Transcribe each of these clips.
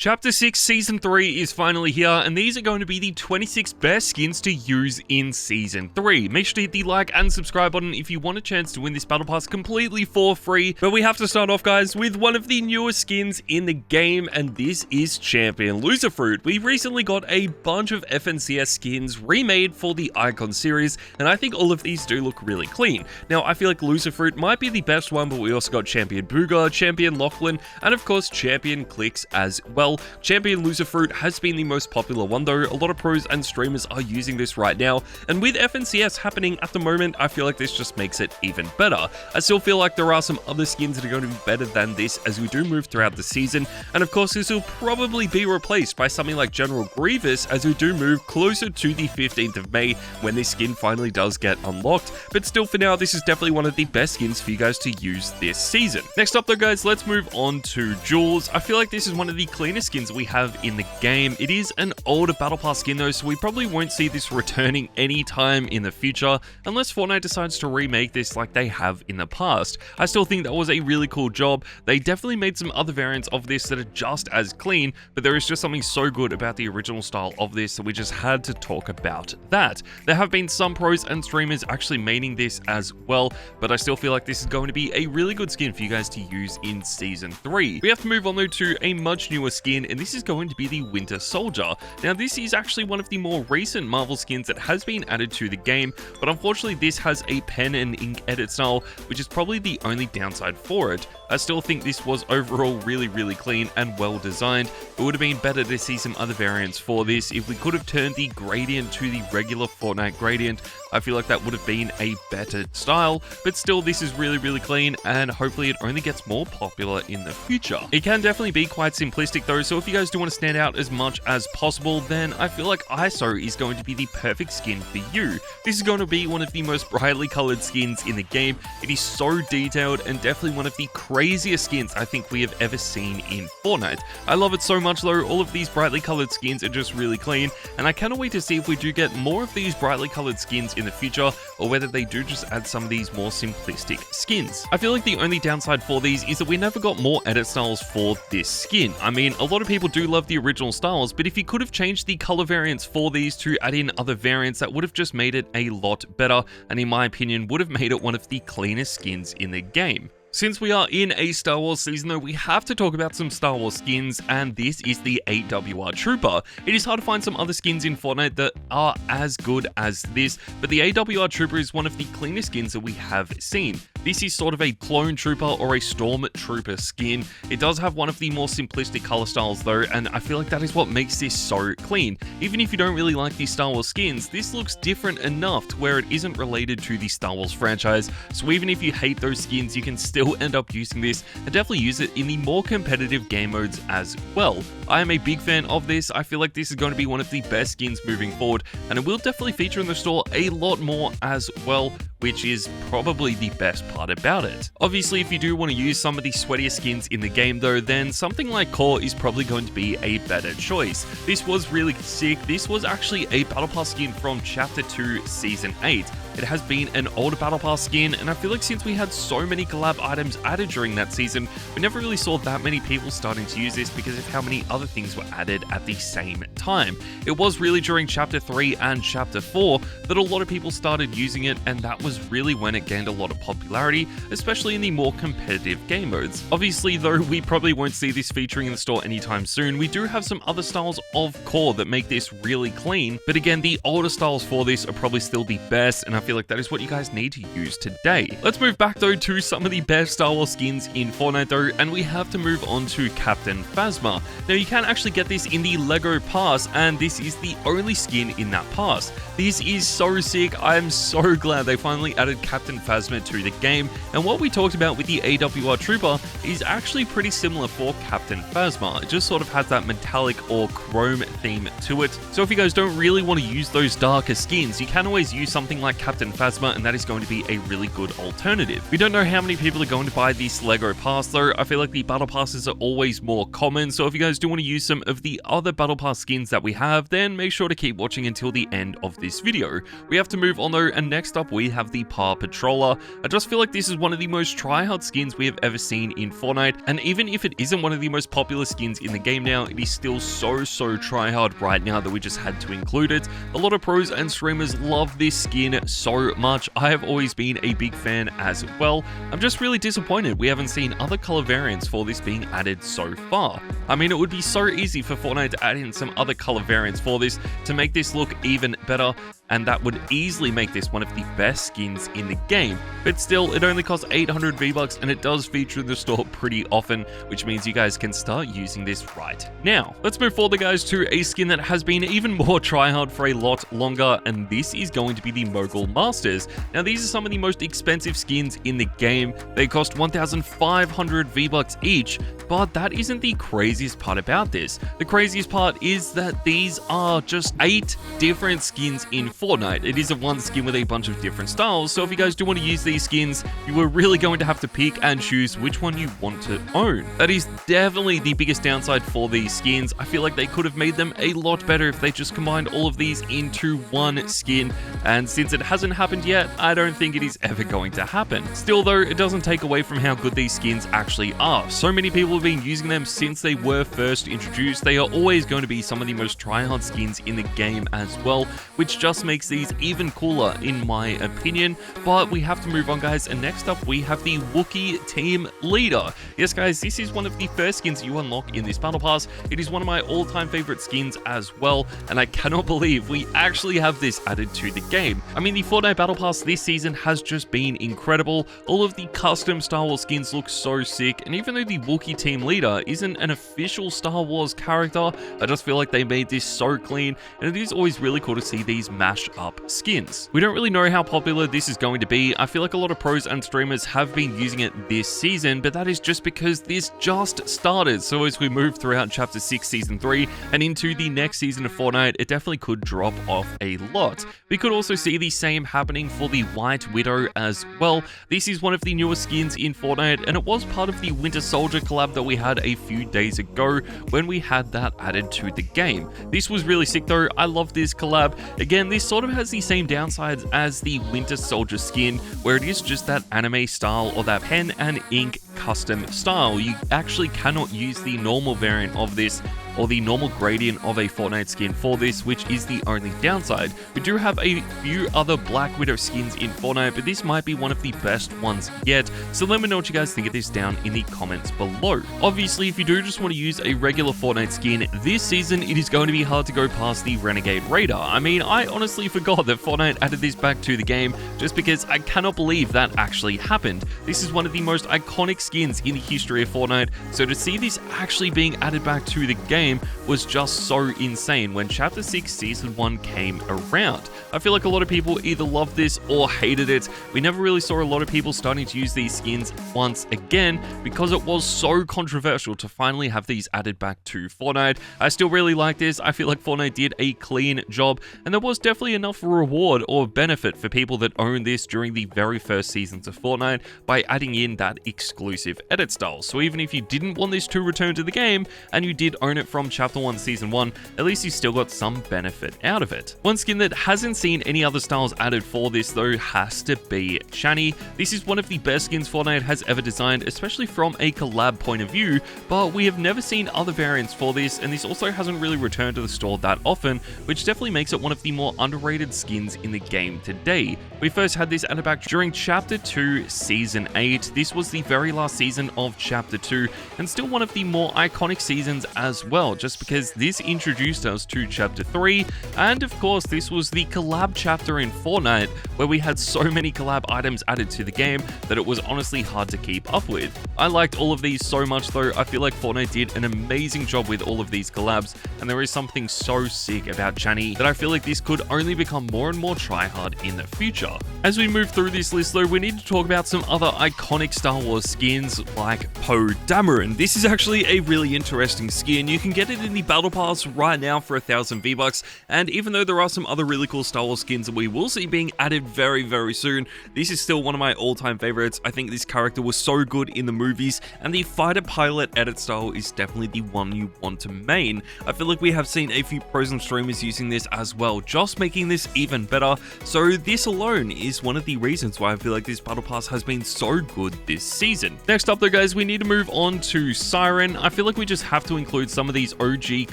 Chapter 6 Season 3 is finally here, and these are going to be the 26 best skins to use in Season 3. Make sure to hit the like and subscribe button if you want a chance to win this Battle Pass completely for free. But we have to start off, guys, with one of the newest skins in the game, and this is Champion Loserfruit. We recently got a bunch of FNCS skins remade for the Icon series, and I think all of these do look really clean. Now, I feel like Loserfruit might be the best one, but we also got Champion Booger, Champion Lachlan, and of course Champion Clicks as well. Champion Loserfruit has been the most popular one though. A lot of pros and streamers are using this right now, and with FNCS happening at the moment, I feel like this just makes it even better. I still feel like there are some other skins that are going to be better than this as we do move throughout the season, and of course this will probably be replaced by something like General Grievous as we do move closer to the 15th of May when this skin finally does get unlocked. But still, for now, this is definitely one of the best skins for you guys to use this season. Next up though, guys, let's move on to Jules. I feel like this is one of the cleanest skins we have in the game. It is an older Battle Pass skin though, so we probably won't see this returning anytime in the future unless Fortnite decides to remake this like they have in the past. I still think that was a really cool job. They definitely made some other variants of this that are just as clean, but there is just something so good about the original style of this that we just had to talk about that. There have been some pros and streamers actually maining this as well, but I still feel like this is going to be a really good skin for you guys to use in Season 3. We have to move on though to a much newer skin, and this is going to be the Winter Soldier. Now, this is actually one of the more recent Marvel skins that has been added to the game, but unfortunately this has a pen and ink edit style, which is probably the only downside for it. I still think this was overall really clean and well designed. It would have been better to see some other variants for this. If we could have turned the gradient to the regular Fortnite gradient, I feel like that would have been a better style, but still this is really clean, and hopefully it only gets more popular in the future. It can definitely be quite simplistic though, so if you guys do want to stand out as much as possible, then I feel like ISO is going to be the perfect skin for you. This is going to be one of the most brightly colored skins in the game. It is so detailed and definitely one of the craziest skins I think we have ever seen in Fortnite. I love it so much though. All of these brightly colored skins are just really clean, and I cannot wait to see if we do get more of these brightly colored skins in the future, or whether they do just add some of these more simplistic skins. I feel like the only downside for these is that we never got more edit styles for this skin. I mean, a lot of people do love the original styles, but if you could have changed the color variants for these to add in other variants, that would have just made it a lot better, and in my opinion would have made it one of the cleanest skins in the game. Since we are in a Star Wars season though, we have to talk about some Star Wars skins, and this is the AWR Trooper. It is hard to find some other skins in Fortnite that are as good as this, but the AWR Trooper is one of the cleanest skins that we have seen. This is sort of a clone trooper or a stormtrooper skin. It does have one of the more simplistic color styles though, and I feel like that is what makes this so clean. Even if you don't really like these Star Wars skins, this looks different enough to where it isn't related to the Star Wars franchise, so even if you hate those skins, you can still end up using this and definitely use it in the more competitive game modes as well. I am a big fan of this. I feel like this is going to be one of the best skins moving forward, and it will definitely feature in the store a lot more as well, which is probably the best part about it. Obviously, if you do want to use some of the sweatier skins in the game though, then something like Core is probably going to be a better choice. This was really sick. This was actually a Battle Pass skin from Chapter 2 Season 8. It has been an older Battle Pass skin, and I feel like since we had so many collab items added during that season, we never really saw that many people starting to use this because of how many other things were added at the same time. It was really during Chapter 3 and Chapter 4 that a lot of people started using it, and that was really when it gained a lot of popularity, especially in the more competitive game modes. Obviously though, we probably won't see this featuring in the store anytime soon. We do have some other styles of Core that make this really clean, but again, the older styles for this are probably still the best, and I feel like that is what you guys need to use today. Let's move back though to some of the best Star Wars skins in Fortnite though, and we have to move on to Captain Fasma. Now, you can actually get this in the Lego Pass, and this is the only skin in that pass. This is so sick. I am so glad they finally added Captain Phasma to the game, and what we talked about with the AWR Trooper is actually pretty similar for Captain Phasma. It just sort of has that metallic or chrome theme to it. So if you guys don't really want to use those darker skins, you can always use something like Captain Phasma, and that is going to be a really good alternative. We don't know how many people are going to buy this Lego Pass though. I feel like the Battle Passes are always more common, so if you guys do want to use some of the other Battle Pass skins that we have, then make sure to keep watching until the end of this video. We have to move on though, and next up we have the Paw Patroller. I just feel like this is one of the most try-hard skins we have ever seen in Fortnite, and even if it isn't one of the most popular skins in the game now. It is still so try-hard right now that we just had to include it. A lot of pros and streamers love this skin so much. I have always been a big fan as well. I'm just really disappointed we haven't seen other color variants for this being added so far. I mean, it would be so easy for Fortnite to add in some other color variants for this to make this look even better, and that would easily make this one of the best skins in the game. But still, it only costs 800 V-Bucks and it does feature in the store pretty often, which means you guys can start using this right now. Let's move forward, guys, to a skin that has been even more tryhard for a lot longer, and this is going to be the Mogul Masters. Now, these are some of the most expensive skins in the game. They cost 1,500 V-Bucks each, but that isn't the craziest part about this. The craziest part is that these are just 8 different skins in Fortnite. It isn't one skin with a bunch of different styles, so if you guys do want to use these skins, you are really going to have to pick and choose which one you want to own. That is definitely the biggest downside for these skins. I feel like they could have made them a lot better if they just combined all of these into one skin, and since it hasn't happened yet, I don't think it is ever going to happen. Still though, it doesn't take away from how good these skins actually are. So many people have been using them since they were first introduced. They are always going to be some of the most tryhard skins in the game as well, which just makes these even cooler in my opinion. But we have to move on, guys, and next up we have the Wookie team leader. Yes guys, this is one of the first skins you unlock in this battle pass. It is one of my all-time favorite skins as well, and I cannot believe we actually have this added to the game. I mean, the Fortnite battle pass this season has just been incredible. All of the custom Star Wars skins look so sick, and even though the Wookie team leader isn't an official Star Wars character, I just feel like they made this so clean, and it is always really cool to see these mashed up skins. We don't really know how popular this is going to be. I feel like a lot of pros and streamers have been using it this season, but that is just because this just started. So as we move throughout Chapter 6 Season 3 and into the next season of Fortnite, it definitely could drop off a lot. We could also see the same happening for the White Widow as well. This is one of the newest skins in Fortnite, and it was part of the Winter Soldier collab that we had a few days ago when we had that added to the game. This was really sick though. I love this collab. Again, this sort of has the same downsides as the Winter Soldier skin, where it is just that anime style or that pen and ink custom style. You actually cannot use the normal variant of this or the normal gradient of a Fortnite skin for this, which is the only downside. We do have a few other Black Widow skins in Fortnite, but this might be one of the best ones yet, so let me know what you guys think of this down in the comments below. Obviously, if you do just want to use a regular Fortnite skin this season, it is going to be hard to go past the Renegade Radar. I mean, I honestly forgot that Fortnite added this back to the game just because I cannot believe that actually happened. This is one of the most iconic skins in the history of Fortnite, so to see this actually being added back to the game was just so insane when Chapter 6 Season 1 came around. I feel like a lot of people either loved this or hated it. We never really saw a lot of people starting to use these skins once again because it was so controversial to finally have these added back to Fortnite. I still really like this. I feel like Fortnite did a clean job, and there was definitely enough reward or benefit for people that owned this during the very first seasons of Fortnite by adding in that exclusive edit style. So even if you didn't want this to return to the game and you did own it from Chapter 1 Season 1, at least you still got some benefit out of it. One skin that hasn't seen any other styles added for this though has to be Channy. This is one of the best skins Fortnite has ever designed, especially from a collab point of view, but we have never seen other variants for this, and this also hasn't really returned to the store that often, which definitely makes it one of the more underrated skins in the game today. We first had this added back during Chapter 2 Season 8. This was the very last season of Chapter 2, and still one of the more iconic seasons as well, just because this introduced us to Chapter 3, and of course this was the collab chapter in Fortnite, where we had so many collab items added to the game that it was honestly hard to keep up with. I liked all of these so much though. I feel like Fortnite did an amazing job with all of these collabs, and there is something so sick about Channy that I feel like this could only become more and more tryhard in the future. As we move through this list though, we need to talk about some other iconic Star Wars skins like Poe Dameron. This is actually a really interesting skin. You can get it in the Battle Pass right now for 1,000 V-Bucks, and even though there are some other really cool Star Wars skins that we will see being added very soon, this is still one of my all-time favorites. I think this character was so good in the movies, and the fighter pilot edit style is definitely the one you want to main. I feel like we have seen a few pros and streamers using this as well, just making this even better, so this alone is one of the reasons why I feel like this Battle Pass has been so good this season. Next up though guys, we need to move on to Siren. I feel like we just have to include some of these OG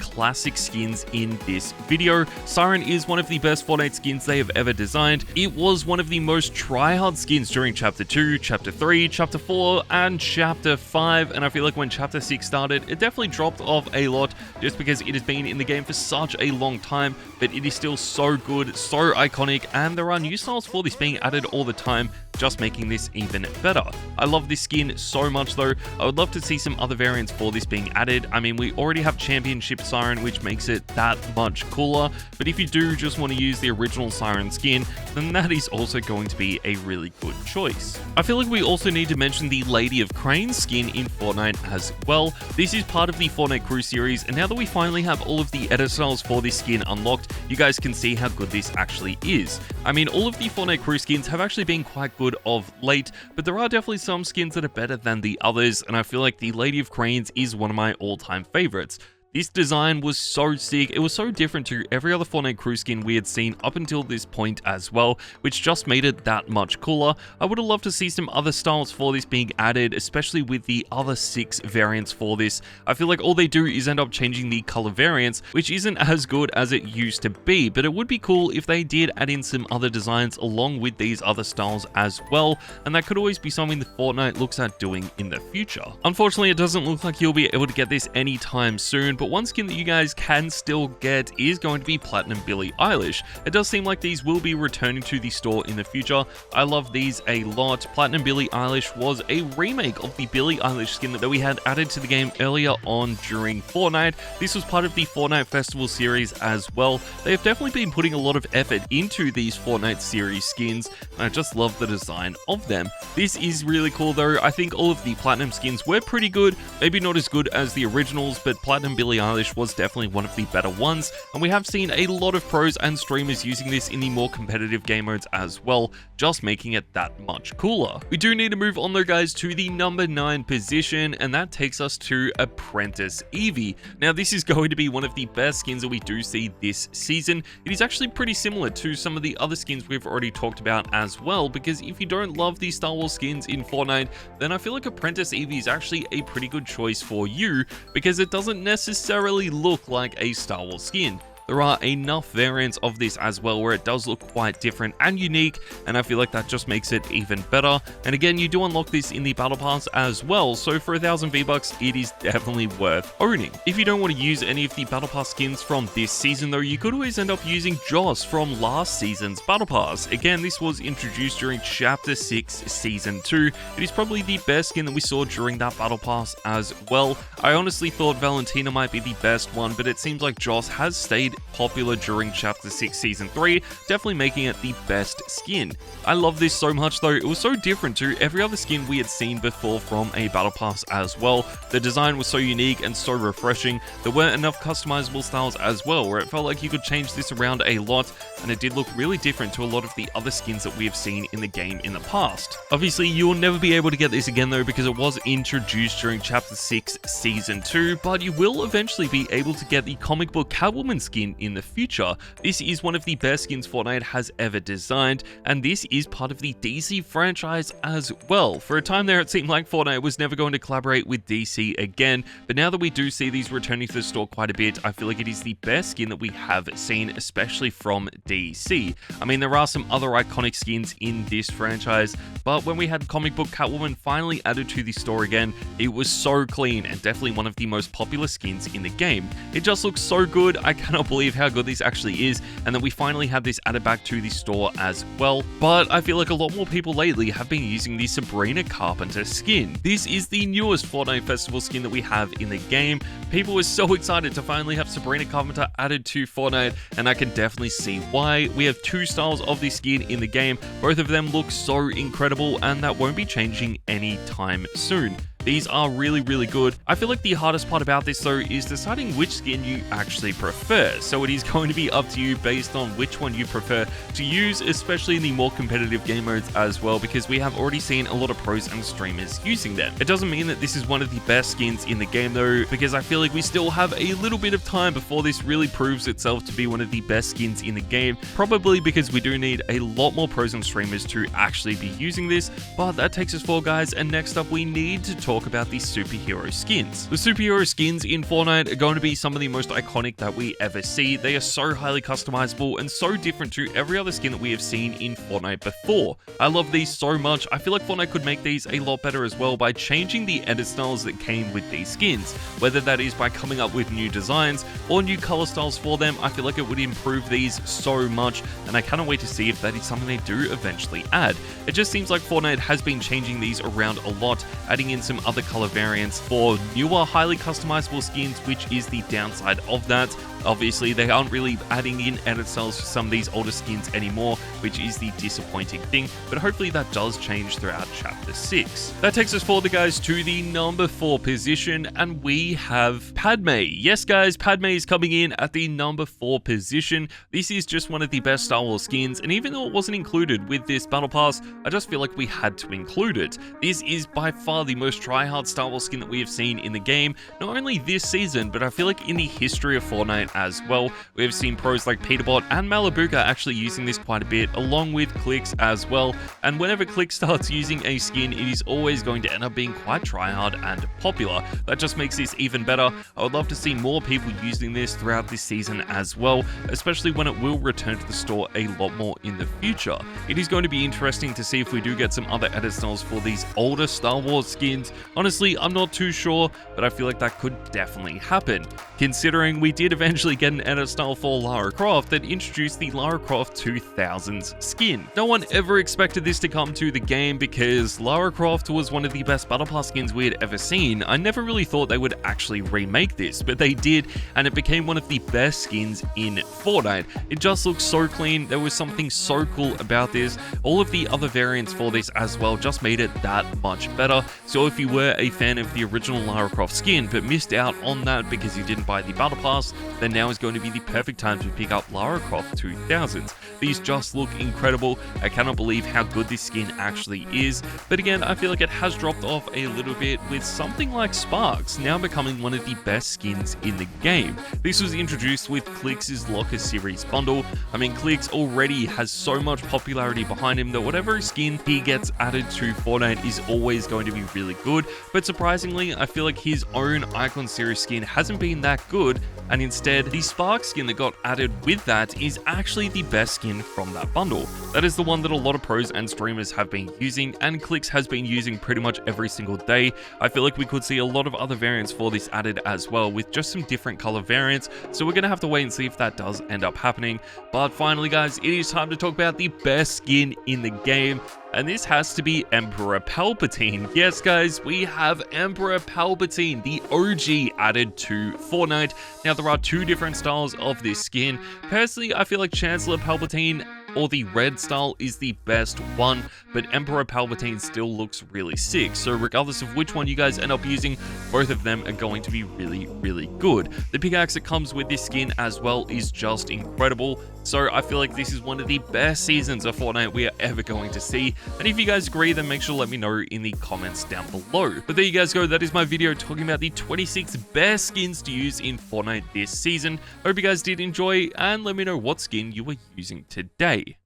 classic skins in this video. Siren is one of the best Fortnite skins they have ever designed. It was one of the most try-hard skins during Chapter 2, Chapter 3, Chapter 4, and Chapter 5, and I feel like when Chapter 6 started, it definitely dropped off a lot just because it has been in the game for such a long time, but it is still so good, so iconic, and there are new styles for this being added all the time, just making this even better. I love this skin so much though. I would love to see some other variants for this being added. I mean, we already have Championship Siren, which makes it that much cooler, but if you do just want to use the original Siren skin, then that is also going to be a really good choice. I feel like we also need to mention the Lady of Crane skin in Fortnite as well. This is part of the Fortnite Crew series, and now that we finally have all of the edit styles for this skin unlocked, you guys can see how good this actually is. I mean, all of the Fortnite Crew skins have actually been quite good of late, but there are definitely some skins that are better than the others, and I feel like the Lady of Cranes is one of my all-time favorites. This design was so sick, it was so different to every other Fortnite Crew skin we had seen up until this point as well, which just made it that much cooler. I would have loved to see some other styles for this being added, especially with the other 6 variants for this. I feel like all they do is end up changing the color variants, which isn't as good as it used to be, but it would be cool if they did add in some other designs along with these other styles as well, and that could always be something that Fortnite looks at doing in the future. Unfortunately, it doesn't look like you'll be able to get this anytime soon, but one skin that you guys can still get is going to be Platinum Billie Eilish. It does seem like these will be returning to the store in the future. I love these a lot. Platinum Billie Eilish was a remake of the Billie Eilish skin that we had added to the game earlier on during Fortnite. This was part of the Fortnite Festival series as well. They have definitely been putting a lot of effort into these Fortnite series skins, and I just love the design of them. This is really cool though. I think all of the Platinum skins were pretty good, maybe not as good as the originals, but Platinum Billie Eilish was definitely one of the better ones, and we have seen a lot of pros and streamers using this in the more competitive game modes as well, just making it that much cooler. We do need to move on though guys to the number 9 position, and that takes us to Apprentice Eevee. Now this is going to be one of the best skins that we do see this season. It is actually pretty similar to some of the other skins we've already talked about as well, because if you don't love the Star Wars skins in Fortnite, then I feel like Apprentice Eevee is actually a pretty good choice for you, because it doesn't necessarily look like a Star Wars skin. There are enough variants of this as well where it does look quite different and unique, and I feel like that just makes it even better. And again, you do unlock this in the Battle Pass as well, so for 1000 V-Bucks, it is definitely worth owning. If you don't want to use any of the Battle Pass skins from this season though, you could always end up using Joss from last season's Battle Pass. Again, this was introduced during Chapter 6 Season 2. It is probably the best skin that we saw during that Battle Pass as well. I honestly thought Valentina might be the best one, but it seems like Joss has stayed popular during Chapter 6 Season 3, definitely making it the best skin. I love this so much though. It was so different to every other skin we had seen before from a Battle Pass as well. The design was so unique and so refreshing. There weren't enough customizable styles as well, where it felt like you could change this around a lot, and it did look really different to a lot of the other skins that we have seen in the game in the past. Obviously, you will never be able to get this again though, because it was introduced during Chapter 6 Season 2, but you will eventually be able to get the comic book Catwoman skin in the future. This is one of the best skins Fortnite has ever designed, and this is part of the DC franchise as well. For a time there, it seemed like Fortnite was never going to collaborate with DC again, but now that we do see these returning to the store quite a bit, I feel like it is the best skin that we have seen, especially from DC. I mean, there are some other iconic skins in this franchise, but when we had comic book Catwoman finally added to the store again, it was so clean and definitely one of the most popular skins in the game. It just looks so good. I cannot believe how good this actually is, and that we finally had this added back to the store as well. But I feel like a lot more people lately have been using the Sabrina Carpenter skin. This is the newest Fortnite Festival skin that we have in the game. People were so excited to finally have Sabrina Carpenter added to Fortnite, and I can definitely see why. We have 2 styles of this skin in the game. Both of them look so incredible, and that won't be changing anytime soon. These are really, really good. I feel like the hardest part about this though is deciding which skin you actually prefer. So it is going to be up to you based on which one you prefer to use, especially in the more competitive game modes as well, because we have already seen a lot of pros and streamers using them. It doesn't mean that this is one of the best skins in the game though, because I feel like we still have a little bit of time before this really proves itself to be one of the best skins in the game, probably because we do need a lot more pros and streamers to actually be using this. But that takes us forward, guys, and next up we need to talk about the superhero skins. The superhero skins in Fortnite are going to be some of the most iconic that we ever see. They are so highly customizable and so different to every other skin that we have seen in Fortnite before. I love these so much. I feel like Fortnite could make these a lot better as well by changing the edit styles that came with these skins, whether that is by coming up with new designs or new color styles for them. I feel like it would improve these so much, and I cannot wait to see if that is something they do eventually add. It just seems like Fortnite has been changing these around a lot, adding in some other color variants for newer, highly customizable skins, which is the downside of that. Obviously, they aren't really adding in edit styles for some of these older skins anymore, which is the disappointing thing, but hopefully that does change throughout Chapter 6. That takes us forward, guys, to the number 4 position, and we have Padme. Yes, guys, Padme is coming in at the number 4 position. This is just one of the best Star Wars skins, and even though it wasn't included with this Battle Pass, I just feel like we had to include it. This is by far the most try-hard Star Wars skin that we have seen in the game, not only this season, but I feel like in the history of Fortnite as well. We have seen pros like Peterbot and Malabuka actually using this quite a bit, along with Clicks as well. And whenever Clicks starts using a skin, it is always going to end up being quite tryhard and popular. That just makes this even better. I would love to see more people using this throughout this season as well, especially when it will return to the store a lot more in the future. It is going to be interesting to see if we do get some other edit styles for these older Star Wars skins. Honestly, I'm not too sure, but I feel like that could definitely happen, considering we did eventually get an edit style for Lara Croft that introduced the Lara Croft 2000s skin. No one ever expected this to come to the game because Lara Croft was one of the best Battle Pass skins we had ever seen. I never really thought they would actually remake this, but they did, and it became one of the best skins in Fortnite. It just looks so clean. There was something so cool about this. All of the other variants for this as well just made it that much better. So if you were a fan of the original Lara Croft skin but missed out on that because you didn't buy the Battle Pass, then now is going to be the perfect time to pick up Lara Croft 2000s. These just look incredible. I cannot believe how good this skin actually is, but again, I feel like it has dropped off a little bit with something like Sparks now becoming one of the best skins in the game. This was introduced with Clicks' Locker Series bundle. I mean, Clicks already has so much popularity behind him that whatever skin he gets added to Fortnite is always going to be really good, but surprisingly, I feel like his own Icon Series skin hasn't been that good, and instead, the Spark skin that got added with that is actually the best skin from that bundle. That is the one that a lot of pros and streamers have been using, and Clicks has been using pretty much every single day. I feel like we could see a lot of other variants for this added as well, with just some different color variants, so we're going to have to wait and see if that does end up happening. But finally, guys, it is time to talk about the best skin in the game, and this has to be Emperor Palpatine. Yes, guys, we have Emperor Palpatine, the OG, added to Fortnite. Now, there are two different styles of this skin. Personally, I feel like Chancellor Palpatine or the red style is the best one, but Emperor Palpatine still looks really sick. So regardless of which one you guys end up using, both of them are going to be really, really good. The pickaxe that comes with this skin as well is just incredible. So I feel like this is one of the best seasons of Fortnite we are ever going to see. And if you guys agree, then make sure to let me know in the comments down below. But there you guys go. That is my video talking about the 26 best skins to use in Fortnite this season. Hope you guys did enjoy, and let me know what skin you were using today.